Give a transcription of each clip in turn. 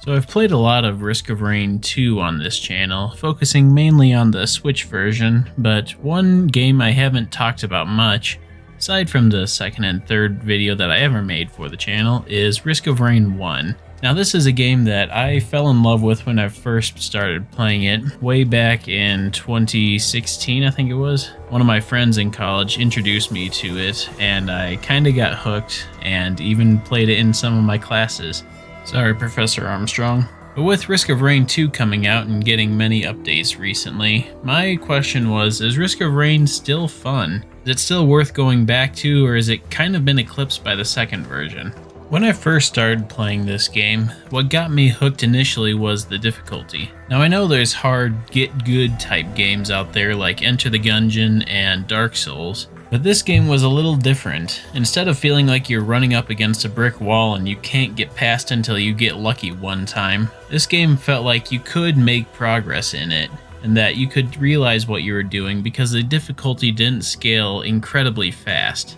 So I've played a lot of Risk of Rain 2 on this channel, focusing mainly on the Switch version, but one game I haven't talked about much, aside from the second and third video that I ever made for the channel, is Risk of Rain 1. Now this is a game that I fell in love with when I first started playing it, way back in 2016 I think it was. One of my friends in college introduced me to it, and I kinda got hooked, and even played it in some of my classes. Sorry, Professor Armstrong. But with Risk of Rain 2 coming out and getting many updates recently, my question was, is Risk of Rain still fun? Is it still worth going back to, or has it kind of been eclipsed by the second version? When I first started playing this game, what got me hooked initially was the difficulty. Now I know there's hard get good type games out there like Enter the Gungeon and Dark Souls, but this game was a little different. Instead of feeling like you're running up against a brick wall and you can't get past until you get lucky one time, this game felt like you could make progress in it, and that you could realize what you were doing because the difficulty didn't scale incredibly fast.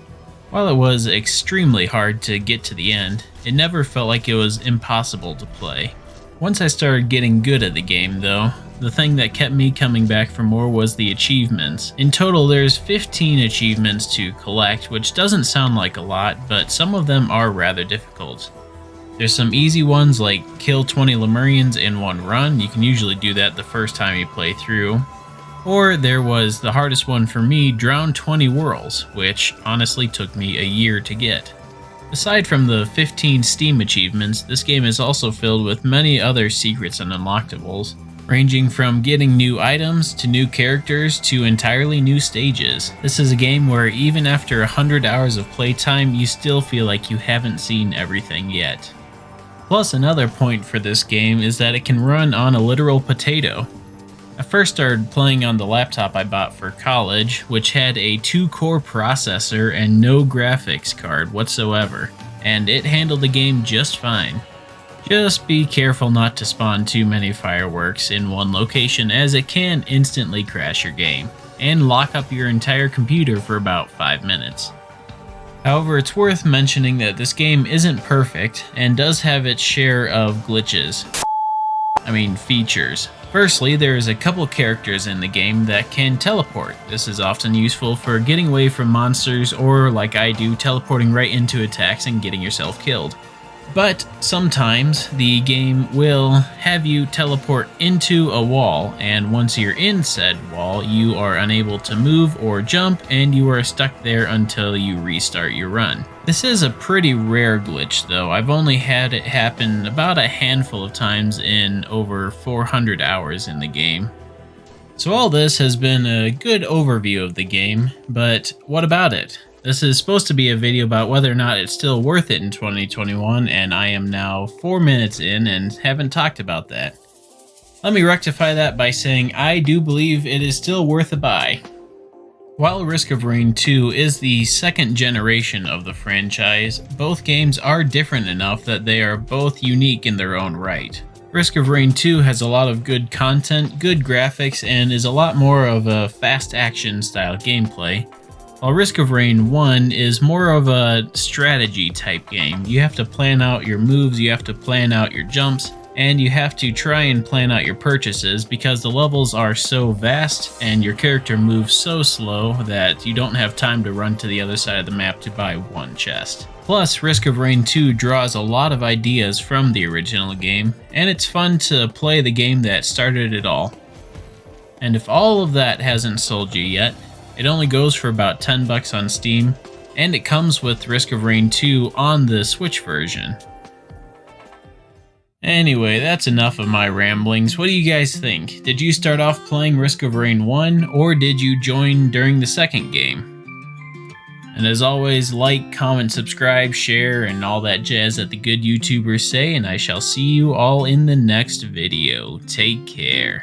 While it was extremely hard to get to the end, it never felt like it was impossible to play. Once I started getting good at the game though, the thing that kept me coming back for more was the achievements. In total, there's 15 achievements to collect, which doesn't sound like a lot, but some of them are rather difficult. There's some easy ones like kill 20 Lemurians in one run. You can usually do that the first time you play through. Or there was the hardest one for me, drown 20 Whirls, which honestly took me a year to get. Aside from the 15 Steam achievements, this game is also filled with many other secrets and unlocktables, ranging from getting new items to new characters to entirely new stages. This is a game where even after 100 hours of playtime, you still feel like you haven't seen everything yet. Plus, another point for this game is that it can run on a literal potato. I first started playing on the laptop I bought for college, which had a 2-core processor and no graphics card whatsoever, and it handled the game just fine. Just be careful not to spawn too many fireworks in one location, as it can instantly crash your game, and lock up your entire computer for about 5 minutes. However, it's worth mentioning that this game isn't perfect, and does have its share of glitches. Features. Firstly, there is a couple characters in the game that can teleport. This is often useful for getting away from monsters, or like I do, teleporting right into attacks and getting yourself killed. But sometimes the game will have you teleport into a wall, and once you're in said wall, you are unable to move or jump, and you are stuck there until you restart your run. This is a pretty rare glitch though. I've only had it happen about a handful of times in over 400 hours in the game. So all this has been a good overview of the game, but what about it? This is supposed to be a video about whether or not it's still worth it in 2021, and I am now 4 minutes in and haven't talked about that. Let me rectify that by saying I do believe it is still worth a buy. While Risk of Rain 2 is the second generation of the franchise, both games are different enough that they are both unique in their own right. Risk of Rain 2 has a lot of good content, good graphics, and is a lot more of a fast action style gameplay, while Risk of Rain 1 is more of a strategy type game. You have to plan out your moves, you have to plan out your jumps, and you have to try and plan out your purchases because the levels are so vast and your character moves so slow that you don't have time to run to the other side of the map to buy one chest. Plus, Risk of Rain 2 draws a lot of ideas from the original game, and it's fun to play the game that started it all. And if all of that hasn't sold you yet, it only goes for about $10 on Steam, and it comes with Risk of Rain 2 on the Switch version. Anyway, that's enough of my ramblings. What do you guys think? Did you start off playing Risk of Rain 1, or did you join during the second game? And as always, like, comment, subscribe, share, and all that jazz that the good YouTubers say, and I shall see you all in the next video. Take care.